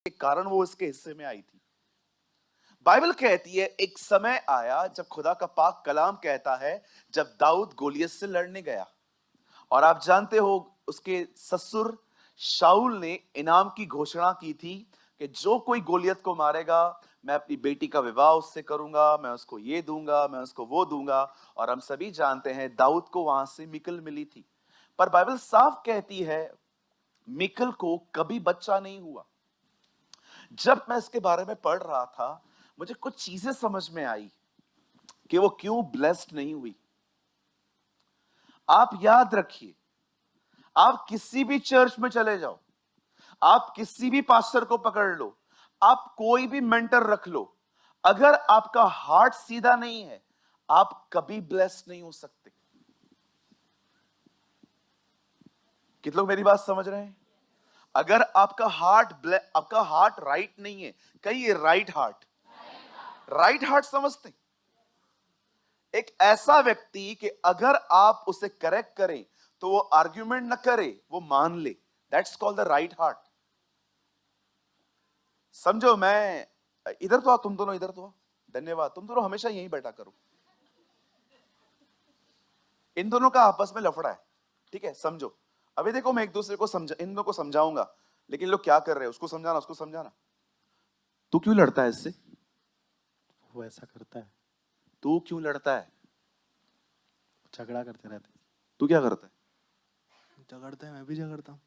के कारण वो इसके हिस्से में आई थी। बाइबल कहती है एक समय आया जब खुदा का पाक कलाम कहता है जब दाऊद गोलियत से लड़ने गया, और आप जानते हो उसके ससुर शाऊल ने इनाम की घोषणा की थी कि जो कोई गोलियत को मारेगा मैं अपनी बेटी का विवाह उससे करूंगा, मैं उसको ये दूंगा, मैं उसको वो दूंगा। और हम सभी जानते हैं दाऊद को वहां से मिकल मिली थी, पर बाइबल साफ कहती है मिकल को कभी बच्चा नहीं हुआ। जब मैं इसके बारे में पढ़ रहा था मुझे कुछ चीजें समझ में आई कि वो क्यों ब्लेस्ड नहीं हुई। आप याद रखिए, आप किसी भी चर्च में चले जाओ, आप किसी भी पास्टर को पकड़ लो, आप कोई भी मेंटर रख लो, अगर आपका हार्ट सीधा नहीं है आप कभी ब्लेस्ड नहीं हो सकते। कितने लोग मेरी बात समझ रहे हैं? अगर आपका हार्ट राइट नहीं है, कहिए राइट हार्ट। राइट हार्ट समझते? एक ऐसा व्यक्ति कि अगर आप उसे करेक्ट करें तो वो आर्ग्यूमेंट न करे, वो मान ले, that's called the right heart. समझो, मैं इधर तो आओ, तुम दोनों इधर तो आओ, धन्यवाद, तुम दोनों हमेशा यहीं बैठा करो। इन दोनों का आपस में लफड़ा है, ठीक है? समझो, अभी देखो मैं एक दूसरे को इन दोनों को समझाऊंगा, लेकिन लोग क्या कर रहे हैं, उसको समझाना, उसको समझाना। तू क्यों लड़ता है इससे? वो ऐसा करता है, तू क्यों लड़ता है? झगड़ा करते रहते तू क्या करता है? हैं। झगड़ते हैं, मैं भी झगड़ता हूँ।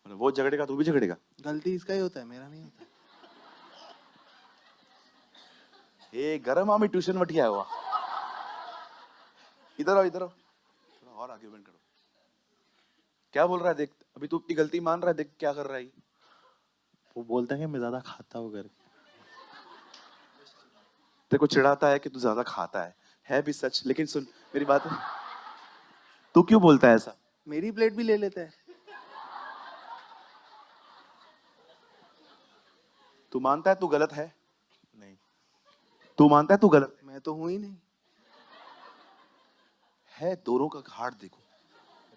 वो झगड़ेगा तू भी झगड़ेगा? गलती इसका ही होता है, मेरा नहीं होता। ये गरम आमी ट्यूशन वठी आया हुआ। इधर आओ, इधर आओ, थोड़ा और आर्ग्यूमेंट करो। क्या बोल रहा है देख, अभी तू अपनी गलती मान रहा है, देख क्या कर रहा है। वो बोलता है कि मैं ज्यादा खाता हूँ करके। तेरे को चिढ़ाता है कि तू ज्यादा खाता है भी सच, लेकिन सुन मेरी बात, तू क्यों बोलता है ऐसा? मेरी प्लेट भी ले लेता है। तू मानता है तू गलत है? नहीं, तू मानता है तू गलत मैं तो हूं ही नहीं। है? दोनों का हार्ट देखो,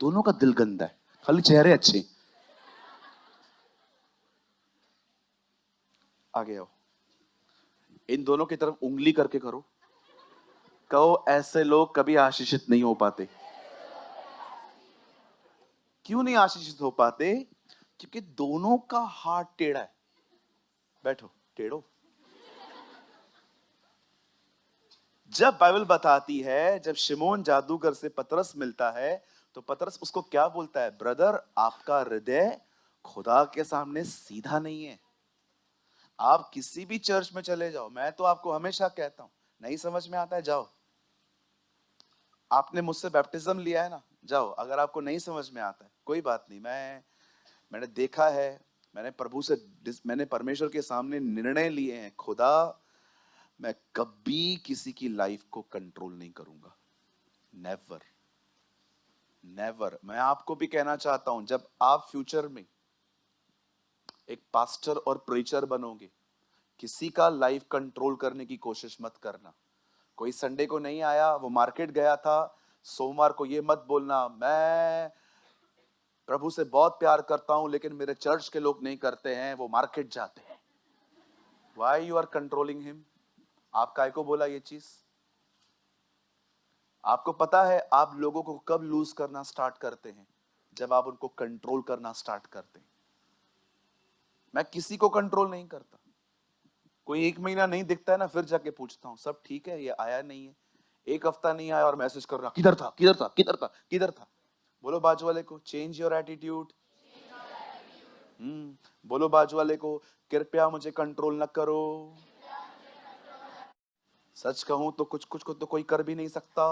दोनों का दिल गंदा है, खाली चेहरे अच्छे। आगे आओ, इन दोनों की तरफ उंगली करके करो, कहो ऐसे लोग कभी आशीषित नहीं हो पाते। क्यों नहीं आशीषित हो पाते? क्योंकि दोनों का हार्ट टेढ़ा है। बैठो, टेढ़ो। जब बाइबल बताती है जब शिमोन जादूगर से पतरस मिलता है तो पतरस उसको क्या बोलता है? ब्रदर, आपका हृदय खुदा के सामने सीधा नहीं है। आप किसी भी चर्च में चले जाओ, मैं तो आपको हमेशा कहता हूं, नहीं समझ में आता है जाओ, आपने मुझसे बैप्टिज्म लिया है ना, जाओ। अगर आपको नहीं समझ में आता है कोई बात नहीं, मैंने देखा है, मैंने परमेश्वर के सामने निर्णय लिए हैं, खुदा मैं कभी किसी की लाइफ को कंट्रोल नहीं करूंगा, नेवर नेवर। मैं आपको भी कहना चाहता हूं, जब आप फ्यूचर में एक पास्टर और प्रीचर बनोगे, किसी का लाइफ कंट्रोल करने की कोशिश मत करना। कोई संडे को नहीं आया, वो मार्केट गया था, सोमवार को ये मत बोलना मैं प्रभु से बहुत प्यार करता हूं लेकिन मेरे चर्च के लोग नहीं करते हैं, वो मार्केट जाते हैं। Why you are controlling him? आप काय को बोला ये चीज? आपको पता है आप लोगों को कब लूज करना स्टार्ट करते हैं? जब आप उनको कंट्रोल करना स्टार्ट करते हैं। मैं किसी को कंट्रोल नहीं करता। कोई एक महीना नहीं दिखता है ना, फिर जाके पूछता हूं सब ठीक है, ये आया नहीं है। एक हफ्ता नहीं आया और मैसेज कर रहा, किधर था, किधर था, किधर था, किधर था। बोलो बाजू वाले को, चेंज योर एटीट्यूड। बोलो बाजू वाले को, कृपया मुझे कंट्रोल न करो। सच कहूं तो कुछ कुछ को तो कोई कर भी नहीं सकता।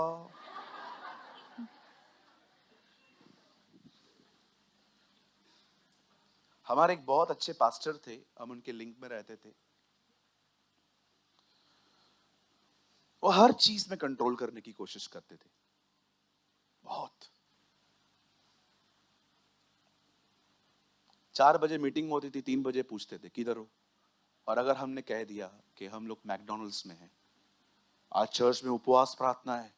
हमारे एक बहुत अच्छे पास्टर थे, हम उनके लिंक में रहते थे। वो हर चीज में कंट्रोल करने की कोशिश करते थे, बहुत। 4 बजे मीटिंग होती थी, 3 बजे पूछते थे किधर हो। और अगर हमने कह दिया कि हम लोग मैकडॉनल्ड्स में हैं, आज चर्च में उपवास प्रार्थना है,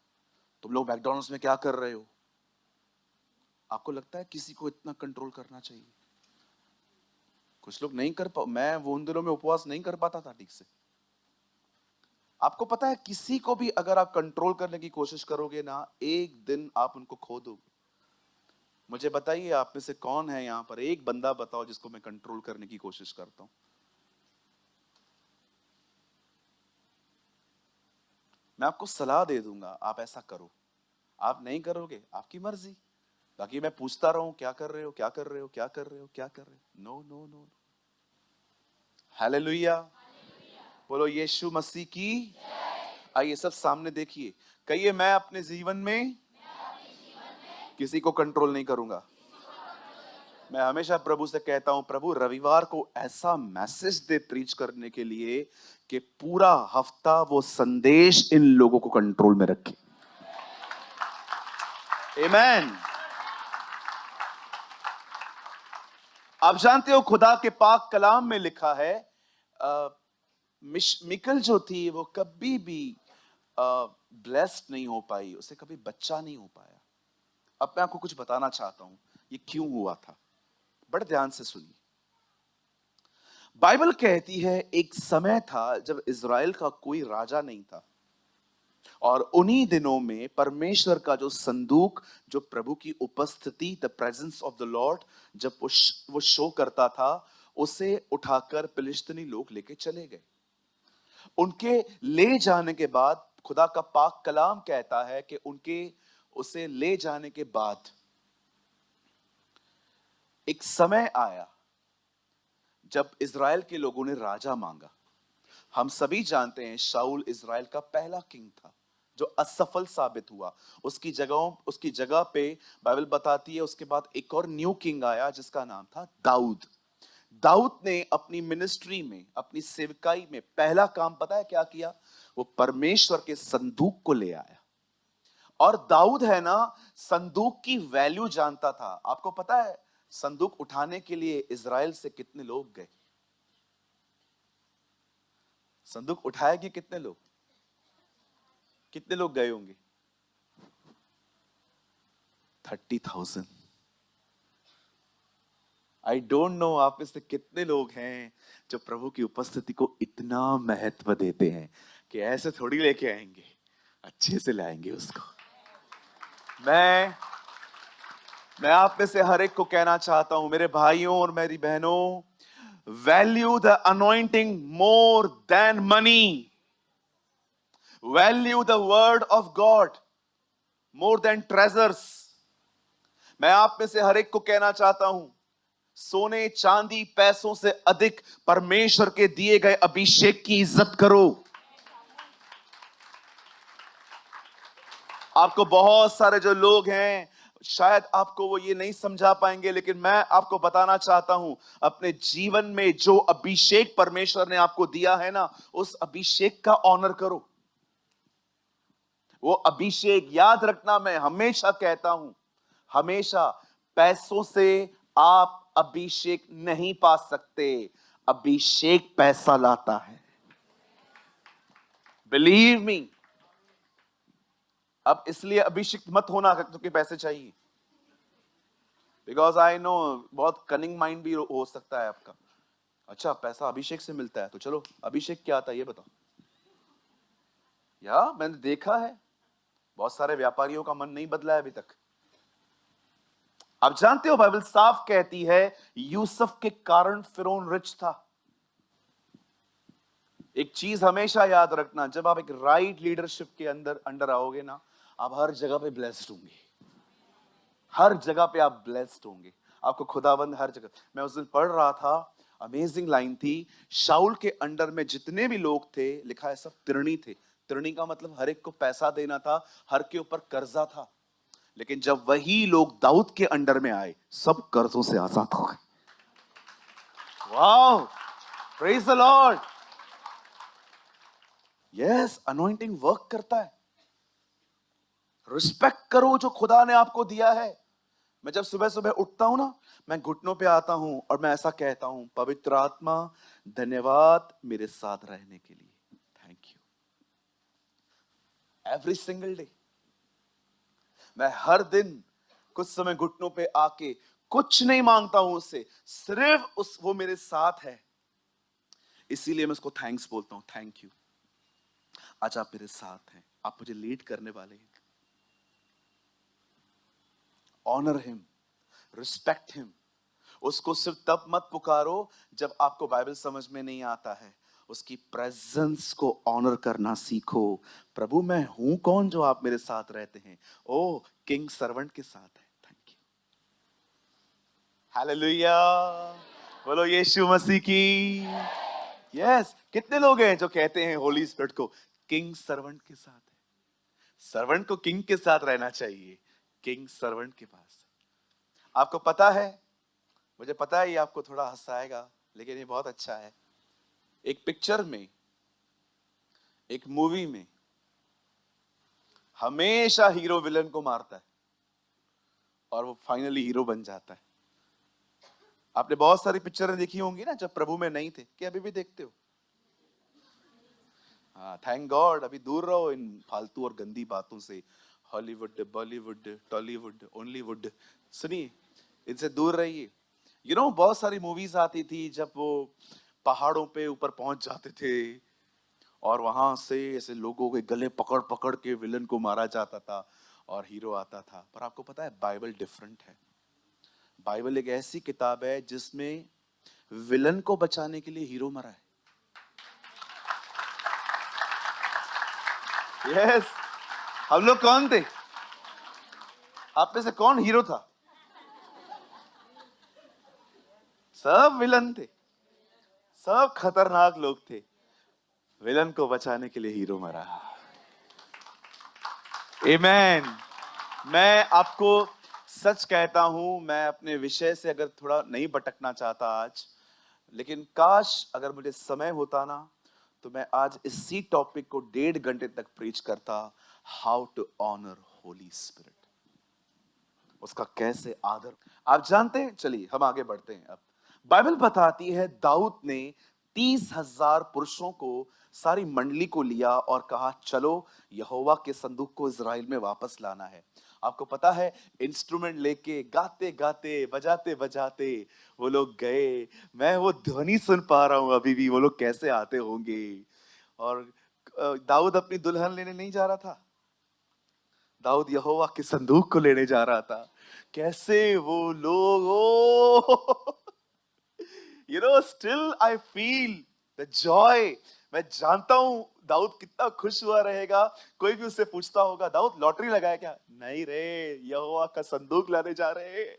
तुम लोग मैकडॉनल्ड्स में क्या कर रहे हो? आपको लगता है किसी को इतना कंट्रोल करना चाहिए? कुछ लोग नहीं कर पा, मैं वो उन दिनों में उपवास नहीं कर पाता था ठीक से। आपको पता है किसी को भी अगर आप कंट्रोल करने की कोशिश करोगे ना, एक दिन आप उनको खो दोगे। मुझे बताइए आप में से कौन है यहां पर, एक बंदा बताओ जिसको मैं कंट्रोल करने की कोशिश करता हूं। मैं आपको सलाह दे दूंगा, आप ऐसा करो। आप नहीं करोगे, आपकी मर्जी। बाकी मैं पूछता रहूं क्या कर रहे हो, क्या कर रहे हो, क्या कर रहे हो, क्या कर रहे हो? No no no. हालेलुया। बोलो यीशु मसीह की। आइए सब सामने देखिए, कहिए मैं अपने जीवन में किसी को कंट्रोल नहीं करूंगा। मैं हमेशा प्रभु से कहता हूं, प्रभु रविवार को ऐसा मैसेज दे प्रीच करने के लिए कि पूरा हफ्ता वो संदेश इन लोगों को कंट्रोल में रखे। आमेन। आप जानते हो खुदा के पाक कलाम में लिखा है, मिकल जो थी वो कभी भी ब्लेस्ड नहीं हो पाई, उसे कभी बच्चा नहीं हो पाया। अब मैं आपको कुछ बताना चाहता हूं ये क्यों हुआ था, बड़े ध्यान से सुनिए। बाइबल कहती है एक समय था जब इज़राइल का कोई राजा नहीं था, और उन्हीं दिनों में परमेश्वर का जो संदूक, जो प्रभु की उपस्थिति, the presence of the Lord, जब वो शो करता था, उसे उठाकर फिलिस्तीनी लोग लेके चले गए। उनके ले जाने के बाद खुदा का पाक कलाम कहता है कि उनके उसे ले जाने के बाद एक समय आया जब इज़राइल के लोगों ने राजा मांगा। हम सभी जानते हैं शाऊल इज़राइल का पहला किंग था जो असफल साबित हुआ। उसकी जगह पे बाइबल बताती है उसके बाद एक और न्यू किंग आया जिसका नाम था दाऊद। दाऊद ने अपनी मिनिस्ट्री में, अपनी सेवकाई में पहला काम पता है क्या किया? वो परमेश्वर के संदूक को ले आया। और दाऊद है ना, संदूक की वैल्यू जानता था। आपको पता है संदूक उठाने के लिए इज़राइल से कितने लोग गए? संदूक उठाएगी कितने लोग? कितने लोग गए होंगे? 30,000। आई डोंट नो आप में से कितने लोग हैं जो प्रभु की उपस्थिति को इतना महत्व देते हैं कि ऐसे थोड़ी लेके आएंगे, अच्छे से लाएंगे उसको। मैं आप में से हर एक को कहना चाहता हूं, मेरे भाइयों और मेरी बहनों, value the anointing more than money. Value the word of God more than treasures. मैं आप में से हर एक को कहना चाहता हूं, सोने चांदी पैसों से अधिक परमेश्वर के दिए गए अभिषेक की इज्जत करो। आपको बहुत सारे जो लोग हैं शायद आपको वो ये नहीं समझा पाएंगे, लेकिन मैं आपको बताना चाहता हूं, अपने जीवन में जो अभिषेक परमेश्वर ने आपको दिया है ना, उस अभिषेक का ऑनर करो। वो अभिषेक याद रखना, मैं हमेशा कहता हूं, हमेशा पैसों से आप अभिषेक नहीं पा सकते। अभिषेक पैसा लाता है, बिलीव मी। अब इसलिए अभिषिक्त मत होना क्योंकि पैसे चाहिए, बिकॉज आई नो बहुत कनिंग माइंड भी हो सकता है आपका। अच्छा पैसा अभिषेक से मिलता है तो चलो अभिषेक क्या आता है ये बताओ। मैंने देखा है बहुत सारे व्यापारियों का मन नहीं बदला है अभी तक। आप जानते हो बाइबल साफ कहती है यूसुफ के कारण फिरौन रिच था। एक चीज हमेशा याद रखना, जब आप एक राइट लीडरशिप के अंडर आओगे ना, आप हर जगह पे ब्लेस्ड होंगे। हर जगह पे आप ब्लेस्ड होंगे, आपको खुदाबंद हर जगह। मैं उस दिन पढ़ रहा था, अमेजिंग लाइन थी। शाऊल के अंडर में जितने भी लोग थे, लिखा है सब तिरणी थे। तिरणी का मतलब हर एक को पैसा देना था, हर के ऊपर कर्जा था। लेकिन जब वही लोग दाऊद के अंडर में आए, सब कर्जों से आजाद हो गए। Wow, praise the Lord. Yes, anointing work करता है। रिस्पेक्ट करो जो खुदा ने आपको दिया है। मैं जब सुबह सुबह उठता हूं ना, मैं घुटनों पे आता हूं और मैं ऐसा कहता हूं, पवित्र आत्मा धन्यवाद मेरे साथ रहने के लिए, thank you. Every single day मैं हर दिन कुछ समय घुटनों पे आके कुछ नहीं मांगता हूं उससे, सिर्फ वो मेरे साथ है, इसीलिए मैं उसको थैंक्स बोलता हूं। थैंक यू, आज आप मेरे साथ हैं, आप मुझे लीड करने वाले हैं। Honour him, respect him. उसको सिर्फ तब मत पुकारो जब आपको बाइबल समझ में नहीं आता है, उसकी प्रेजेंस को ऑनर करना सीखो। प्रभु मैं हूं कौन जो आप मेरे साथ रहते हैं? ओ किंग सर्वेंट के साथ है। थैंक यू, हालेलुया, बोलो यीशु मसीह की। यस, कितने लोग हैं जो कहते हैं होली स्पिरिट को किंग सर्वेंट के साथ है? सर्वेंट को किंग के साथ रहना चाहिए, किंग सर्वेंट के पास। आपको पता है, मुझे पता है ये आपको थोड़ा हंसाएगा, लेकिन ये बहुत अच्छा है। एक पिक्चर में, एक मूवी में हमेशा हीरो विलन को मारता है और वो फाइनली हीरो बन जाता है। आपने बहुत सारी पिक्चरें देखी होंगी ना जब प्रभु में नहीं थे, कि अभी भी देखते हो? हाँ, थैंक गॉड, अभी दूर रहो इन फालतू और गंदी बातों से। हॉलीवुड, बॉलीवुड, टॉलीवुड, ओनलीवुड, सुनिए, इनसे दूर रहिए। बहुत सारी मूवीज आती थी जब वो पहाड़ों पे ऊपर पहुंच जाते थे और वहां से ऐसे लोगों के गले पकड़ पकड़ के विलन को मारा जाता था और हीरो आता था। पर आपको पता है बाइबल डिफरेंट है। बाइबल एक ऐसी किताब है जिसमें विलन को बचाने के लिए हीरो मरा है। यस, हम लोग कौन थे? आप में से कौन हीरो था? सब विलन थे, सब खतरनाक लोग थे। विलन को बचाने के लिए हीरो मरा। आमेन। मैं आपको सच कहता हूं, मैं अपने विषय से अगर थोड़ा नहीं भटकना चाहता आज, लेकिन काश अगर मुझे समय होता ना तो मैं आज इसी टॉपिक को 1.5 घंटे तक प्रीच करता। How to honour Holy Spirit, उसका कैसे आदर। आप जानते हैं, चलिए हम आगे बढ़ते हैं। अब बाइबल बताती है दाऊद ने 30,000 पुरुषों को, सारी मंडली को लिया और कहा चलो यहोवा के संदूक को इज़राइल में वापस लाना है। आपको पता है, इंस्ट्रूमेंट लेके गाते गाते बजाते बजाते वो लोग गए। मैं वो ध्वनि सुन पा रहा हूं अभी भी, वो लोग कैसे आते होंगे। और दाऊद अपनी दुल्हन लेने नहीं जा रहा था, दाऊद यहोवा के संदूक को लेने जा रहा था। कैसे वो लोग, oh still I feel the joy. मैं जानता हूं दाऊद कितना खुश हुआ रहेगा। कोई भी उससे पूछता होगा दाऊद लॉटरी लगाया क्या? नहीं रे, यहोवा का संदूक लाने जा रहे हैं।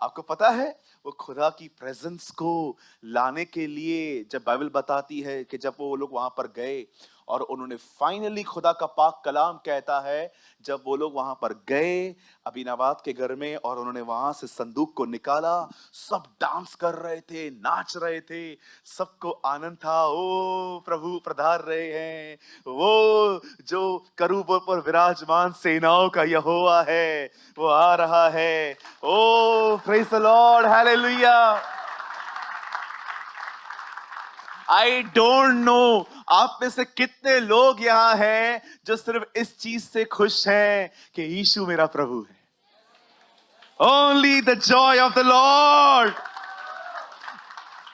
आपको पता है, वो खुदा की प्रेजेंस को लाने के लिए, जब बाइबल बताती है कि जब वो लोग वहां पर गए और उन्होंने फाइनली, खुदा का पाक कलाम कहता है, जब वो लोग वहां पर गए अबीनाबाद के घर में और उन्होंने वहां से संदूक को निकाला, सब डांस कर रहे थे, नाच रहे थे, सबको आनंद था। ओ प्रभु पधार रहे हैं, वो जो करूबों पर विराजमान सेनाओं का यहोवा है, वो आ रहा है। Oh praise the Lord, hallelujah. I don't know आप में से कितने लोग यहां हैं जो सिर्फ इस चीज से खुश हैं कि यीशु मेरा प्रभु है। Only the Joy of the Lord.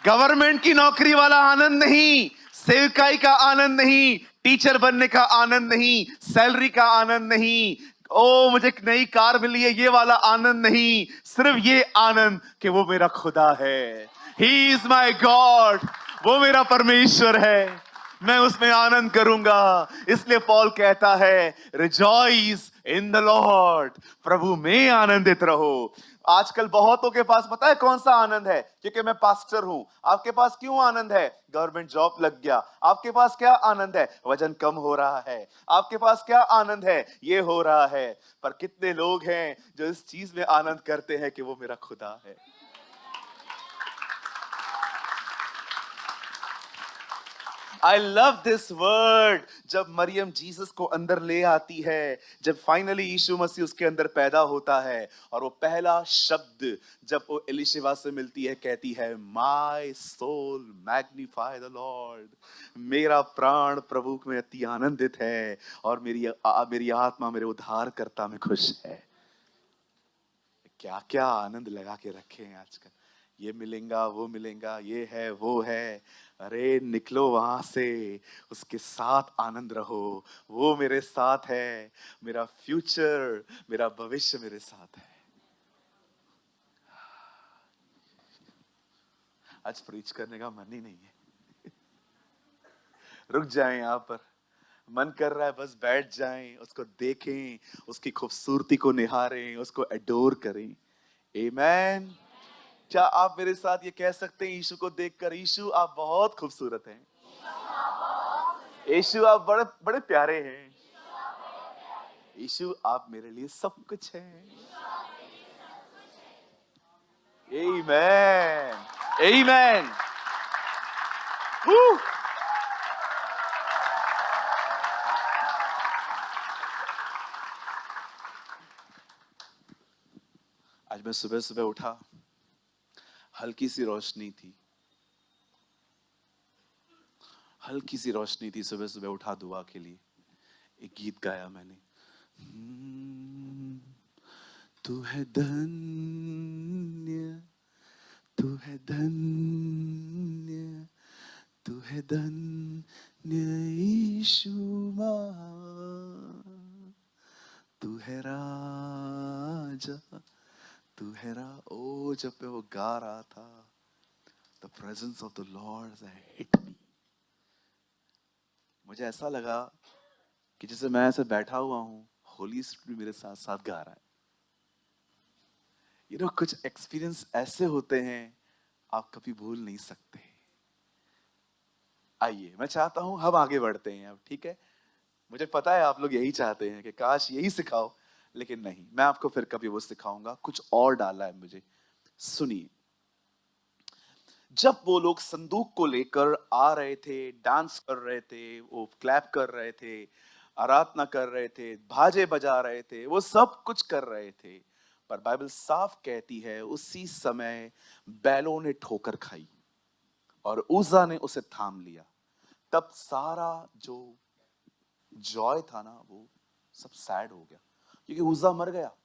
Government की नौकरी वाला आनंद नहीं, सेवकाई का आनंद नहीं, टीचर बनने का आनंद नहीं, सैलरी का आनंद नहीं, ओ मुझे एक नई कार मिली है ये वाला आनंद नहीं। सिर्फ ये आनंद कि वो मेरा खुदा है। ही इज माई गॉड, वो मेरा परमेश्वर है, मैं उसमें आनंद करूंगा। इसलिए पॉल कहता है रिजॉइस इन द लॉर्ड, प्रभु में आनंदित रहो। आजकल बहुतों के पास पता है कौन सा आनंद है? क्योंकि मैं पास्टर हूं। आपके पास क्यों आनंद है? गवर्नमेंट जॉब लग गया। आपके पास क्या आनंद है? वजन कम हो रहा है। आपके पास क्या आनंद है? ये हो रहा है। पर कितने लोग हैं जो इस चीज में आनंद करते हैं कि वो मेरा खुदा है। I love this word। जब मरियम जीसस को अंदर ले आती है, जब फाइनली यीशु मसीह उसके अंदर पैदा होता है, और वो पहला शब्द जब वो एलिशिबा से मिलती है, कहती है My soul magnify the Lord। मेरा प्राण प्रभु में अति आनंदित है और मेरी आत्मा मेरे उद्धारकर्ता में खुश है। क्या क्या आनंद लगा के रखे हैं आजकल, ये मिलेगा वो मिलेगा, ये है वो है। अरे निकलो वहां से, उसके साथ आनंद रहो। वो मेरे साथ है, मेरा फ्यूचर, मेरा भविष्य मेरे साथ है। आज प्रीच करने का मन ही नहीं है। रुक जाएं यहाँ पर, मन कर रहा है बस बैठ जाएं, उसको देखें, उसकी खूबसूरती को निहारें, उसको एडोर करें। आमेन। क्या आप मेरे साथ ये कह सकते हैं यीशु को देखकर, यीशु आप बहुत खूबसूरत हैं, यीशु आप बड़े बड़े प्यारे हैं, यीशु आप मेरे लिए सब कुछ हैं। आमेन, आमेन। आज मैं सुबह सुबह उठा, हल्की सी रोशनी थी, हल्की सी रोशनी थी। सुबह सुबह उठा दुआ के लिए, एक गीत गाया मैंने। तू है धन्य, तू है धन्य, तू है धन्य यीशु महान, तू है राजा, तू है ओ जब मैं वो गा रहा था, The presence of the Lord hit me. मुझे ऐसा लगा कि जैसे मैं ऐसे बैठा हुआ हूँ, होली स्पिरिट मेरे साथ साथ गा रहा है। कुछ एक्सपीरियंस ऐसे होते हैं आप कभी भूल नहीं सकते। आइए, मैं चाहता हूं हम आगे बढ़ते हैं अब, ठीक है? मुझे पता है आप लोग यही चाहते हैं कि काश यही सिखाओ, लेकिन नहीं, मैं आपको फिर कभी वो सिखाऊंगा, कुछ और डाला है मुझे। सुनिए, जब वो लोग संदूक को लेकर आ रहे थे, डांस कर रहे थे, वो क्लैप कर रहे थे, आराधना कर रहे थे, बाजे बजा रहे थे, वो सब कुछ कर रहे थे, पर बाइबल साफ कहती है उसी समय बैलों ने ठोकर खाई और उज्जा ने उसे थाम लिया। तब सारा जो जॉय था ना, वो सब सैड हो गया, क्योंकि उज्जा मर गया।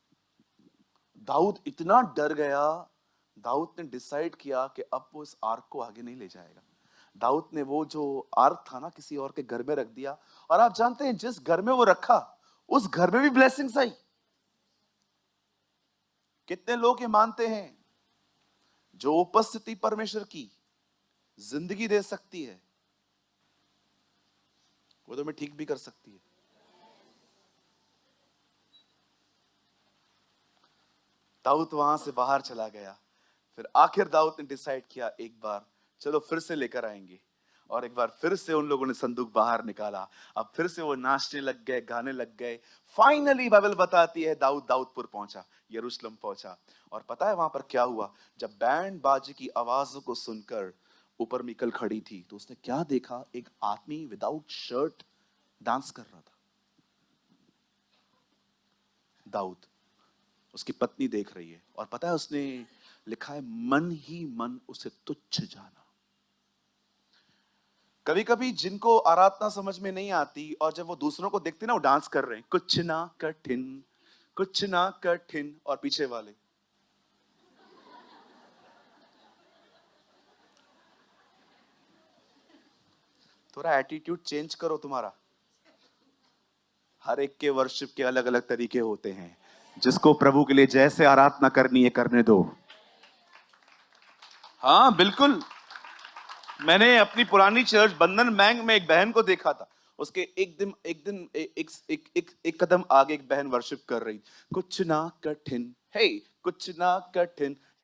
दाऊद इतना डर गया, दाऊद ने डिसाइड किया कि अब वो इस आर्क को आगे नहीं ले जाएगा। दाऊद ने वो जो आर्क था ना, किसी और के घर में रख दिया, और आप जानते हैं जिस घर में वो रखा, उस घर में भी ब्लेसिंग्स आई। कितने लोग ये मानते हैं जो उपस्थिति परमेश्वर की जिंदगी दे सकती है, वो तो मैं ठीक भी कर सकती है। दाऊद वहां से बाहर चला गया, फिर आखिर दाऊद ने डिसाइड किया एक बार चलो फिर से लेकर आएंगे, और एक बार फिर से उन लोगों ने संदूक बाहर निकाला। अब फिर से वो नाचने लग गए, गाने लग गए। फाइनली बाइबल बताती है दाऊद दाऊदपुर पहुंचा, यरूशलेम पहुंचा। और पता है वहां पर क्या हुआ? जब बैंड बाजे की आवाजों को सुनकर ऊपर मीकल खड़ी थी, तो उसने क्या देखा? एक आदमी विदाउट शर्ट डांस कर रहा था। दाऊद, उसकी पत्नी देख रही है, और पता है उसने लिखा है मन ही मन उसे तुच्छ जाना। कभी कभी जिनको आराधना समझ में नहीं आती, और जब वो दूसरों को देखते ना वो डांस कर रहे हैं, कुछ ना कठिन, कुछ ना कठिन, और पीछे वाले थोड़ा एटीट्यूड चेंज करो तुम्हारा। हर एक के वर्शिप के अलग अलग तरीके होते हैं, जिसको प्रभु के लिए जैसे आराधना करनी है करने दो। हाँ बिल्कुल, मैंने अपनी पुरानी चर्च बंधन बैंक में एक बहन को देखा था, उसके एक कदम आगे एक बहन वर्शिप कर रही, कुछ ना कठिन, हे कुछ ना कठिन,